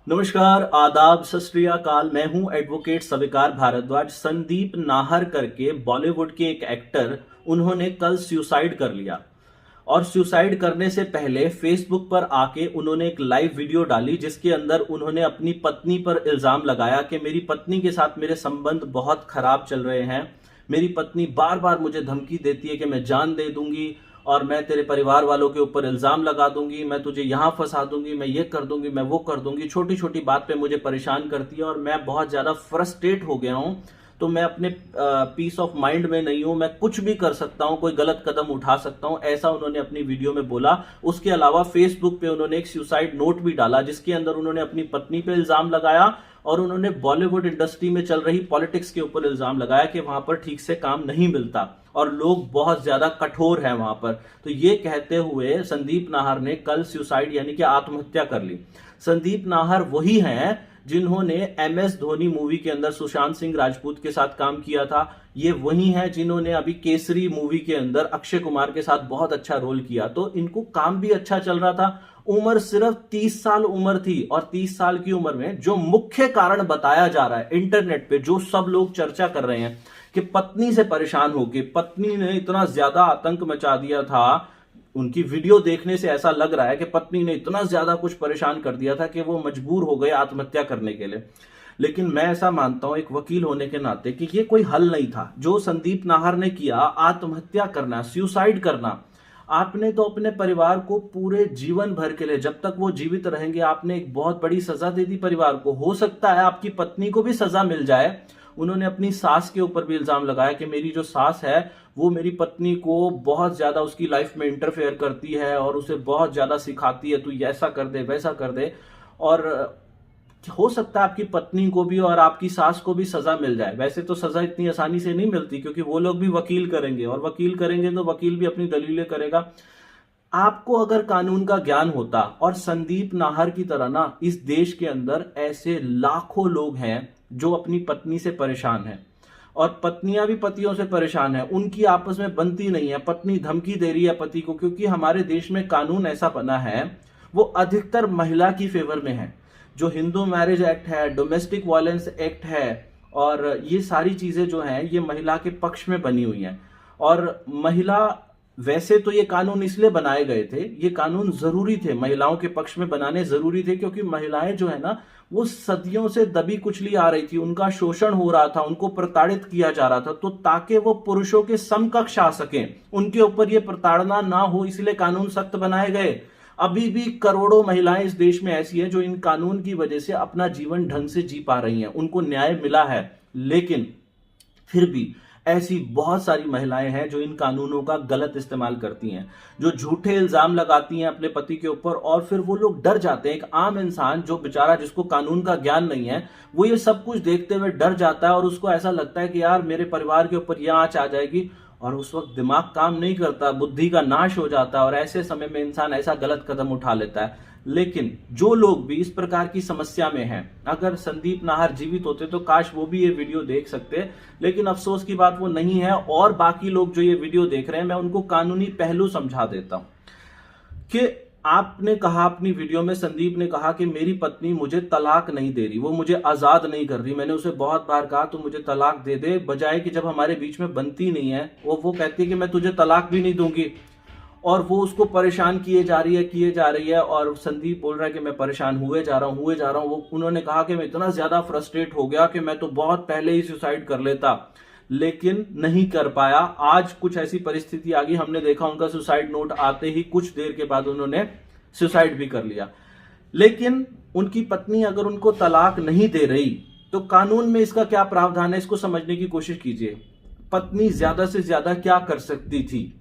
नमस्कार, आदाब, सत श्री अकाल। मैं हूं एडवोकेट स्वीकार भारद्वाज। संदीप नाहर करके बॉलीवुड के एक एक्टर, उन्होंने कल सुसाइड कर लिया। और सुसाइड करने से पहले फेसबुक पर आके उन्होंने एक लाइव वीडियो डाली जिसके अंदर उन्होंने अपनी पत्नी पर इल्जाम लगाया कि मेरी पत्नी के साथ मेरे संबंध बहुत खराब चल रहे हैं। मेरी पत्नी बार बार मुझे धमकी देती है कि मैं जान दे दूंगी और मैं तेरे परिवार वालों के ऊपर इल्जाम लगा दूंगी, मैं तुझे यहां फंसा दूंगी, मैं ये कर दूंगी, मैं वो कर दूंगी। छोटी छोटी बात पे मुझे परेशान करती है और मैं बहुत ज्यादा फ्रस्ट्रेट हो गया हूं। तो मैं अपने पीस ऑफ माइंड में नहीं हूं, मैं कुछ भी कर सकता हूं, कोई गलत कदम उठा सकता हूं, ऐसा उन्होंने अपनी वीडियो में बोला। उसके अलावा फेसबुक पे उन्होंने एक सुसाइड नोट भी डाला जिसके अंदर उन्होंने अपनी पत्नी पे इल्जाम लगाया और उन्होंने बॉलीवुड इंडस्ट्री में चल रही पॉलिटिक्स के ऊपर इल्जाम लगाया कि वहां पर ठीक से काम नहीं मिलता और लोग बहुत ज्यादा कठोर हैं वहां पर। तो ये कहते हुए संदीप नाहर ने कल सुसाइड यानी कि आत्महत्या कर ली। संदीप नाहर वही हैं जिन्होंने MS धोनी मूवी के अंदर सुशांत सिंह राजपूत के साथ काम किया था। ये वही हैं जिन्होंने अभी केसरी मूवी के अंदर अक्षय कुमार के साथ बहुत अच्छा रोल किया। तो इनको काम भी अच्छा चल रहा था। उम्र सिर्फ 30 साल उम्र थी और 30 साल की उम्र में जो मुख्य कारण बताया जा रहा है इंटरनेट पे, जो सब लोग चर्चा कर रहे हैं कि पत्नी से परेशान होके पत्नी ने इतना ज्यादा आतंक मचा दिया था। उनकी वीडियो देखने से ऐसा लग रहा है कि पत्नी ने इतना ज्यादा कुछ परेशान कर दिया था कि वो मजबूर हो गए आत्महत्या करने के लिए। लेकिन मैं ऐसा मानता हूं एक वकील होने के नाते कि ये कोई हल नहीं था जो संदीप नाहर ने किया। आत्महत्या करना, सुसाइड करना, आपने तो अपने परिवार को पूरे जीवन भर के लिए, जब तक वो जीवित रहेंगे, आपने एक बहुत बड़ी सजा दे दी परिवार को। हो सकता है आपकी पत्नी को भी सजा मिल जाए। उन्होंने अपनी सास के ऊपर भी इल्जाम लगाया कि मेरी जो सास है वो मेरी पत्नी को बहुत ज्यादा उसकी लाइफ में इंटरफेयर करती है और उसे बहुत ज्यादा सिखाती है, तू ऐसा कर दे, वैसा कर दे। और हो सकता है आपकी पत्नी को भी और आपकी सास को भी सजा मिल जाए। वैसे तो सजा इतनी आसानी से नहीं मिलती क्योंकि वो लोग भी वकील करेंगे और वकील करेंगे तो वकील भी अपनी दलीलें करेगा। आपको अगर कानून का ज्ञान होता, और संदीप नाहर की तरह ना इस देश के अंदर ऐसे लाखों लोग हैं जो अपनी पत्नी से परेशान हैं और पत्नियां भी पतियों से परेशान हैं, उनकी आपस में बनती नहीं है। पत्नी धमकी दे रही है पति को क्योंकि हमारे देश में कानून ऐसा बना है वो अधिकतर महिला की फेवर में है। जो हिंदू मैरिज एक्ट है, डोमेस्टिक वायलेंस एक्ट है और ये सारी चीजें जो हैं ये महिला के पक्ष में बनी हुई हैं। और महिला, वैसे तो ये कानून इसलिए बनाए गए थे, ये कानून जरूरी थे, महिलाओं के पक्ष में बनाने जरूरी थे क्योंकि महिलाएं जो है ना वो सदियों से दबी कुचली आ रही थी, उनका शोषण हो रहा था, उनको प्रताड़ित किया जा रहा था। तो ताकि वो पुरुषों के समकक्ष आ सकें, उनके ऊपर ये प्रताड़ना ना हो, इसलिए कानून सख्त बनाए गए। अभी भी करोड़ों महिलाएं इस देश में ऐसी हैं जो इन कानून की वजह से अपना जीवन ढंग से जी पा रही हैं, उनको न्याय मिला है। लेकिन फिर भी ऐसी बहुत सारी महिलाएं हैं जो इन कानूनों का गलत इस्तेमाल करती हैं, जो झूठे इल्जाम लगाती हैं अपने पति के ऊपर और फिर वो लोग डर जाते हैं। एक आम इंसान जो बेचारा, जिसको कानून का ज्ञान नहीं है, वो ये सब कुछ देखते हुए डर जाता है और उसको ऐसा लगता है कि यार मेरे परिवार के ऊपर यह आंच आ जाएगी, और उस वक्त दिमाग काम नहीं करता, बुद्धि का नाश हो जाता है और ऐसे समय में इंसान ऐसा गलत कदम उठा लेता है। लेकिन जो लोग भी इस प्रकार की समस्या में हैं, अगर संदीप नाहर जीवित होते तो काश वो भी ये वीडियो देख सकते, लेकिन अफसोस की बात वो नहीं है। और बाकी लोग जो ये वीडियो देख रहे हैं, मैं उनको कानूनी पहलू समझा देता हूं कि आपने कहा अपनी वीडियो में, संदीप ने कहा कि मेरी पत्नी मुझे तलाक नहीं दे रही, वो मुझे आजाद नहीं कर रही। मैंने उसे बहुत बार कहा तो मुझे तलाक दे दे, बजाय कि जब हमारे बीच में बनती नहीं है वो कहती है कि मैं तुझे तलाक भी नहीं दूंगी। और वो उसको परेशान किए जा रही है और संदीप बोल रहा है कि मैं परेशान हुए जा रहा हूं। वो उन्होंने कहा कि मैं इतना ज्यादा फ्रस्ट्रेट हो गया कि मैं तो बहुत पहले ही सुसाइड कर लेता, लेकिन नहीं कर पाया। आज कुछ ऐसी परिस्थिति आ गई, हमने देखा उनका सुसाइड नोट आते ही कुछ देर के बाद उन्होंने सुसाइड भी कर लिया। लेकिन उनकी पत्नी अगर उनको तलाक नहीं दे रही तो कानून में इसका क्या प्रावधान है, इसको समझने की कोशिश कीजिए। पत्नी ज्यादा से ज्यादा क्या कर सकती थी?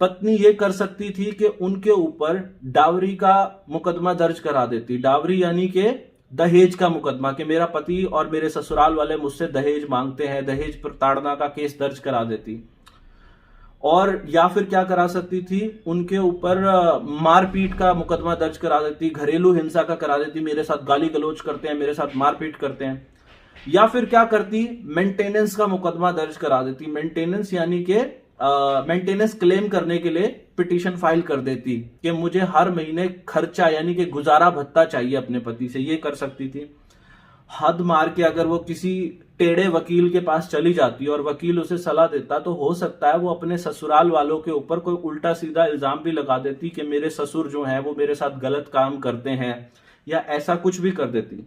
पत्नी ये कर सकती थी कि उनके ऊपर डावरी का मुकदमा दर्ज करा देती। डावरी यानी कि दहेज का मुकदमा, कि मेरा पति और मेरे ससुराल वाले मुझसे दहेज मांगते हैं, दहेज प्रताड़ना का केस दर्ज करा देती। और या फिर क्या करा सकती थी, उनके ऊपर मारपीट का मुकदमा दर्ज करा देती, घरेलू हिंसा का करा देती, मेरे साथ गाली गलौज करते हैं, मेरे साथ मारपीट करते हैं। या फिर क्या करती, मेंटेनेंस का मुकदमा दर्ज करा देती। मेंटेनेंस यानी कि मेंटेनेंस क्लेम करने के लिए पिटीशन फाइल कर देती कि मुझे हर महीने खर्चा यानी कि गुजारा भत्ता चाहिए अपने पति से, ये कर सकती थी। हद मार के अगर वो किसी टेढ़े वकील के पास चली जाती और वकील उसे सलाह देता तो हो सकता है वो अपने ससुराल वालों के ऊपर कोई उल्टा सीधा इल्जाम भी लगा देती कि मेरे ससुर जो हैं वो मेरे साथ गलत काम करते हैं या ऐसा कुछ भी कर देती।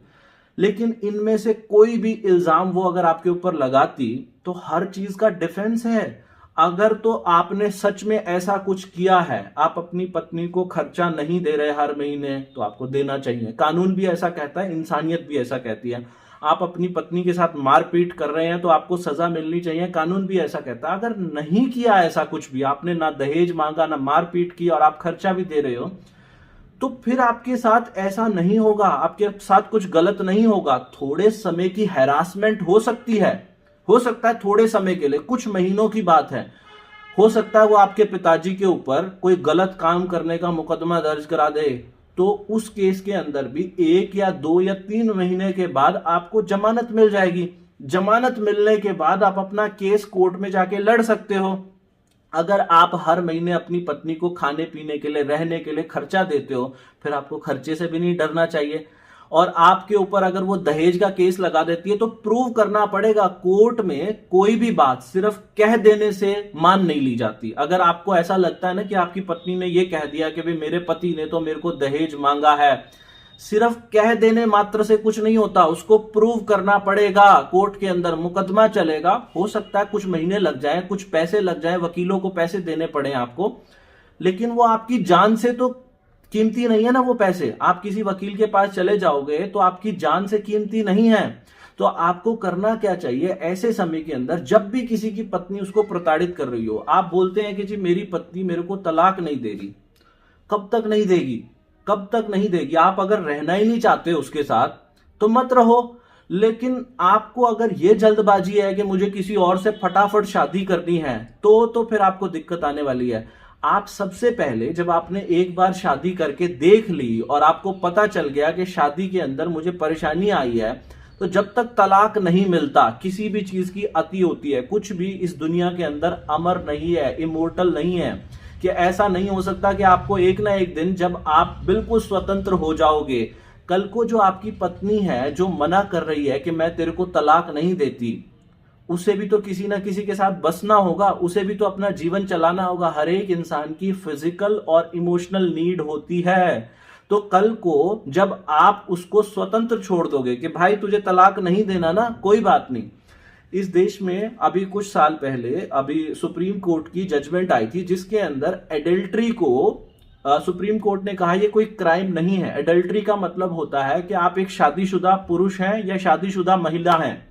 लेकिन इनमें से कोई भी इल्जाम वो अगर आपके ऊपर लगाती तो हर चीज का डिफेंस है। अगर तो आपने सच में ऐसा कुछ किया है, आप अपनी पत्नी को खर्चा नहीं दे रहे हर महीने, तो आपको देना चाहिए। कानून भी ऐसा कहता है, इंसानियत भी ऐसा कहती है। आप अपनी पत्नी के साथ मारपीट कर रहे हैं तो आपको सजा मिलनी चाहिए, कानून भी ऐसा कहता है। अगर नहीं किया ऐसा कुछ भी, आपने ना दहेज मांगा ना मारपीट की और आप खर्चा भी दे रहे हो, तो फिर आपके साथ ऐसा नहीं होगा, आपके साथ कुछ गलत नहीं होगा। थोड़े समय की हैरासमेंट हो सकती है, हो सकता है थोड़े समय के लिए, कुछ महीनों की बात है। हो सकता है वो आपके पिताजी के ऊपर कोई गलत काम करने का मुकदमा दर्ज करा दे, तो उस केस के अंदर भी 1 या 2 या 3 महीने के बाद आपको जमानत मिल जाएगी। जमानत मिलने के बाद आप अपना केस कोर्ट में जाके लड़ सकते हो। अगर आप हर महीने अपनी पत्नी को खाने पीने के लिए, रहने के लिए खर्चा देते हो, फिर आपको खर्चे से भी नहीं डरना चाहिए। और आपके ऊपर अगर वो दहेज का केस लगा देती है तो प्रूव करना पड़ेगा कोर्ट में। कोई भी बात सिर्फ कह देने से मान नहीं ली जाती। अगर आपको ऐसा लगता है ना कि आपकी पत्नी ने ये कह दिया कि भाई मेरे पति ने तो मेरे को दहेज मांगा है, सिर्फ कह देने मात्र से कुछ नहीं होता, उसको प्रूव करना पड़ेगा। कोर्ट के अंदर मुकदमा चलेगा, हो सकता है कुछ महीने लग जाए, कुछ पैसे लग जाए, वकीलों को पैसे देने पड़े आपको, लेकिन वो आपकी जान से तो कीमती नहीं है ना वो पैसे। आप किसी वकील के पास चले जाओगे तो आपकी जान से कीमती नहीं है। तो आपको करना क्या चाहिए, ऐसे समय के अंदर जब भी किसी की पत्नी उसको प्रताड़ित कर रही हो, आप बोलते हैं कि जी मेरी पत्नी मेरे को तलाक नहीं दे रही, कब तक नहीं देगी, कब तक नहीं देगी। आप अगर रहना ही नहीं चाहते उसके साथ तो मत रहो, लेकिन आपको अगर ये जल्दबाजी है कि मुझे किसी और से फटाफट शादी करनी है तो फिर आपको दिक्कत आने वाली है। आप सबसे पहले जब आपने एक बार शादी करके देख ली और आपको पता चल गया कि शादी के अंदर मुझे परेशानी आई है, तो जब तक तलाक नहीं मिलता, किसी भी चीज की अति होती है, कुछ भी इस दुनिया के अंदर अमर नहीं है, इमोर्टल नहीं है, कि ऐसा नहीं हो सकता कि आपको एक ना एक दिन जब आप बिल्कुल स्वतंत्र हो जाओगे, कल को जो आपकी पत्नी है जो मना कर रही है कि मैं तेरे को तलाक नहीं देती, उसे भी तो किसी ना किसी के साथ बसना होगा, उसे भी तो अपना जीवन चलाना होगा। हर एक इंसान की फिजिकल और इमोशनल नीड होती है। तो कल को जब आप उसको स्वतंत्र छोड़ दोगे कि भाई तुझे तलाक नहीं देना ना, कोई बात नहीं। इस देश में अभी कुछ साल पहले अभी सुप्रीम कोर्ट की जजमेंट आई थी जिसके अंदर एडल्ट्री को सुप्रीम कोर्ट ने कहा ये कोई क्राइम नहीं है। एडल्ट्री का मतलब होता है कि आप एक शादीशुदा पुरुष हैं या शादीशुदा महिला हैं,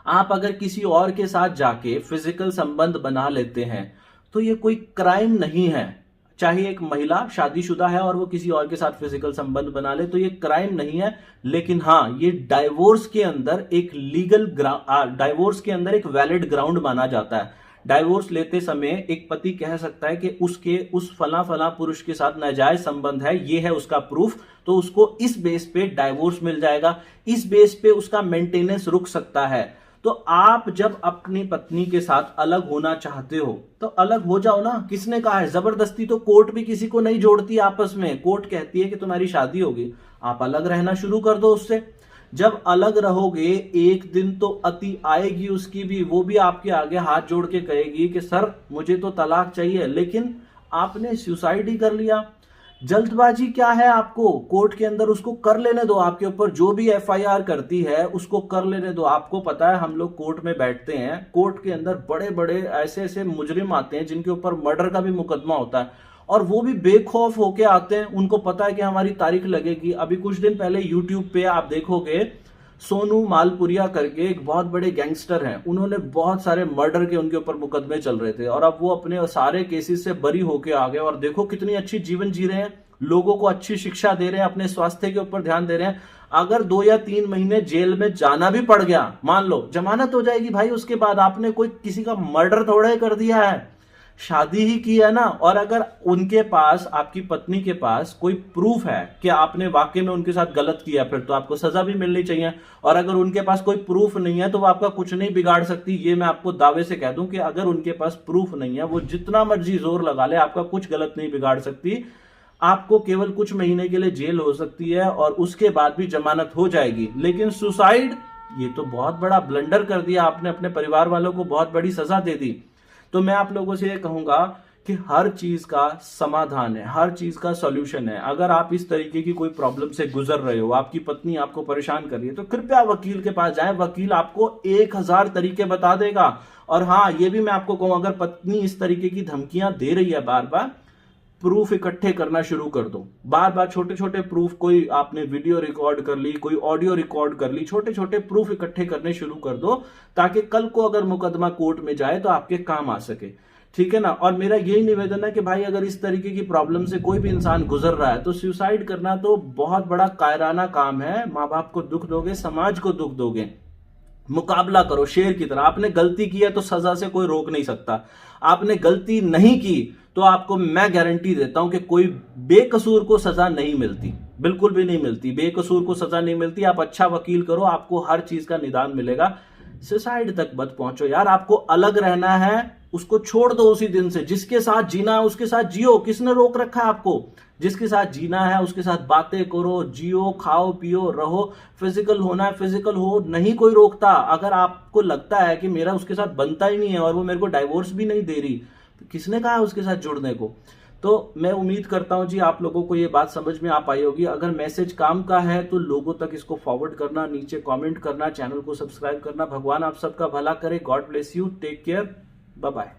आप अगर किसी और के साथ जाके फिजिकल संबंध बना लेते हैं तो ये कोई क्राइम नहीं है। चाहे एक महिला शादीशुदा है और वो किसी और के साथ फिजिकल संबंध बना ले तो ये क्राइम नहीं है। लेकिन हाँ, ये डाइवोर्स के अंदर एक डाइवोर्स के अंदर एक वैलिड ग्राउंड माना जाता है। डाइवोर्स लेते समय एक पति कह सकता है कि उसके उस फला फला पुरुष के साथ नाजायज संबंध है, ये है उसका प्रूफ, तो उसको इस बेस पे डाइवोर्स मिल जाएगा, इस बेस पे उसका मेंटेनेंस रुक सकता है। तो आप जब अपनी पत्नी के साथ अलग होना चाहते हो तो अलग हो जाओ ना, किसने कहा है? जबरदस्ती तो कोर्ट भी किसी को नहीं जोड़ती आपस में। कोर्ट कहती है कि तुम्हारी शादी होगी, आप अलग रहना शुरू कर दो उससे। जब अलग रहोगे एक दिन तो अति आएगी उसकी भी, वो भी आपके आगे हाथ जोड़ के कहेगी कि सर मुझे तो तलाक चाहिए, लेकिन आपने सुसाइड ही कर लिया। जल्दबाजी क्या है आपको? कोर्ट के अंदर उसको कर लेने दो, आपके ऊपर जो भी एफआईआर करती है उसको कर लेने दो। आपको पता है हम लोग कोर्ट में बैठते हैं, कोर्ट के अंदर बड़े बड़े ऐसे ऐसे मुजरिम आते हैं जिनके ऊपर मर्डर का भी मुकदमा होता है और वो भी बेखौफ होके आते हैं, उनको पता है कि हमारी तारीख लगेगी। अभी कुछ दिन पहले यूट्यूब पे आप देखोगे सोनू मालपुरिया करके एक बहुत बड़े गैंगस्टर हैं, उन्होंने बहुत सारे मर्डर के उनके ऊपर मुकदमे चल रहे थे और अब वो अपने सारे केसेस से बरी होके आ गए और देखो कितनी अच्छी जीवन जी रहे हैं, लोगों को अच्छी शिक्षा दे रहे हैं, अपने स्वास्थ्य के ऊपर ध्यान दे रहे हैं। अगर 2 या 3 महीने जेल में जाना भी पड़ गया, मान लो जमानत हो जाएगी भाई, उसके बाद आपने कोई किसी का मर्डर थोड़ा ही कर दिया है। शादी ही की है ना, और अगर उनके पास, आपकी पत्नी के पास कोई प्रूफ है कि आपने वाकई में उनके साथ गलत किया, फिर तो आपको सजा भी मिलनी चाहिए। और अगर उनके पास कोई प्रूफ नहीं है तो वो आपका कुछ नहीं बिगाड़ सकती। ये मैं आपको दावे से कह दूं कि अगर उनके पास प्रूफ नहीं है, वो जितना मर्जी जोर लगा ले, आपका कुछ गलत नहीं बिगाड़ सकती। आपको केवल कुछ महीने के लिए जेल हो सकती है और उसके बाद भी जमानत हो जाएगी। लेकिन सुसाइड, ये तो बहुत बड़ा ब्लंडर कर दिया आपने, अपने परिवार वालों को बहुत बड़ी सजा दे दी। तो मैं आप लोगों से ये कहूंगा कि हर चीज का समाधान है, हर चीज का सॉल्यूशन है। अगर आप इस तरीके की कोई प्रॉब्लम से गुजर रहे हो, आपकी पत्नी आपको परेशान कर रही है, तो कृपया वकील के पास जाएं। वकील आपको 1000 तरीके बता देगा। और हाँ, ये भी मैं आपको कहूं, अगर पत्नी इस तरीके की धमकियां दे रही है बार बार, प्रूफ इकट्ठे करना शुरू कर दो। बार बार छोटे छोटे प्रूफ, कोई आपने वीडियो रिकॉर्ड कर ली, कोई ऑडियो रिकॉर्ड कर ली, छोटे छोटे प्रूफ इकट्ठे करने शुरू कर दो, ताकि कल को अगर मुकदमा कोर्ट में जाए तो आपके काम आ सके। ठीक है ना। और मेरा यही निवेदन है कि भाई, अगर इस तरीके की प्रॉब्लम से कोई भी इंसान गुजर रहा है तो सुसाइड करना तो बहुत बड़ा कायराना काम है। माँ बाप को दुख दोगे, समाज को दुख दोगे। मुकाबला करो शेर की तरह। आपने गलती की है तो सजा से कोई रोक नहीं सकता। आपने गलती नहीं की तो आपको मैं गारंटी देता हूं कि कोई बेकसूर को सजा नहीं मिलती, बिल्कुल भी नहीं मिलती। बेकसूर को सजा नहीं मिलती। आप अच्छा वकील करो, आपको हर चीज का निदान मिलेगा। सुसाइड तक मत पहुंचो यार। आपको अलग रहना है, उसको छोड़ दो उसी दिन से। जिसके साथ जीना है उसके साथ जियो। किसने रोक रखा है आपको? जिसके साथ जीना है उसके साथ बातें करो, जियो, खाओ पियो, रहो। फिजिकल होना है फिजिकल हो, नहीं कोई रोकता। अगर आपको लगता है कि मेरा उसके साथ बनता ही नहीं है और वो मेरे को डाइवोर्स भी नहीं दे रही, तो किसने कहा उसके साथ जुड़ने को? तो मैं उम्मीद करता हूं जी आप लोगों को ये बात समझ में आ पाई होगी। अगर मैसेज काम का है तो लोगों तक इसको फॉरवर्ड करना, नीचे कमेंट करना, चैनल को सब्सक्राइब करना। भगवान आप सबका भला करे। God bless you, take care, bye bye.